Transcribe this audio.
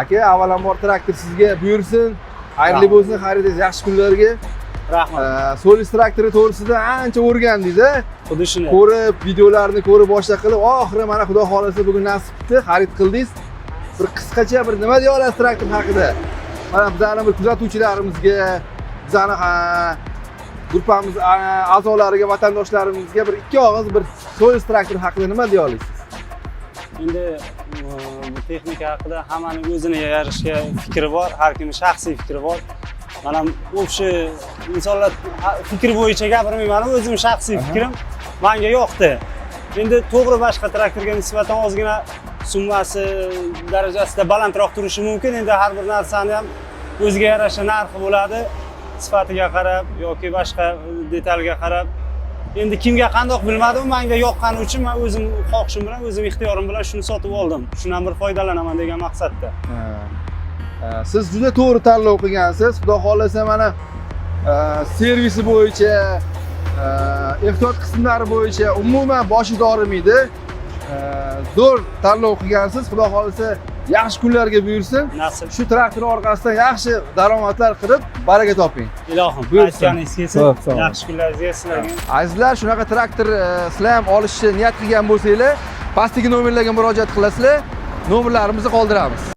Aka, avvalambor traktor sizga buyursin. Xayrli bo'lsin, xaridingiz yaxshi kunlarga. Rahmat. Solis traktori to'g'risida ancha o'rgandingiz-a? Xuddi shuni. Ko'rib, videolarni ko'rib boshqa qilib, oxiri mana xudo xolasa bugun nasib etdi, xarid qildingiz. Bir qisqacha bir nima deya olasiz traktor haqida? Mana bizlarning bir kuzatuvchilarimizga, bizlarning guruhimiz a'zolariga, vatandoshlarimizga bir ikki og'iz bir Solis traktor haqida nima deya olasiz? Endi bu texnika haqida hammaning o'zini yarashga fikri bor, har kimning shaxsiy fikri bor. Mana o'sha insonlar fikri bo'yicha gapirmayman, o'zimning shaxsiy fikrim menga yoqdi. Endi to'g'ri boshqa traktorga nisbatan ozgina summasi darajasida balandroq turishi mumkin. Endi har bir narsani ham o'ziga yarasha narxi bo'ladi, sifatiga qarab yoki boshqa detalga qarab. Endi kimga qandoq bilmadim, menga yoqqani uchun men o'zim xohishim bilan, o'zim ixtiyorim bilan shuni sotib oldim. Shundan bir foydalanaman degan maqsadda. Siz juda to'g'ri tanlov qilgansiz. Xudo xolasa mana servisi bo'yicha, ehtiyot qismlari bo'yicha umuman boshi dorimaydi. Zo'r tanlov qilgansiz. Xudo xolasa yaxshi kunlarga buyursin. Nasib. Shu traktor orqasidan yaxshi daromadlar qilib, baraka toping. Ilohim, aytganingiz kelsin. Yaxshi kunlaringizga sizlarga. Azizlar, shunaqa traktor sizlar ham olishni niyat qilgan bo'lsanglar, pastdagi nomerlarga murojaat qilasizlar. Nomerlarimizni qoldiramiz.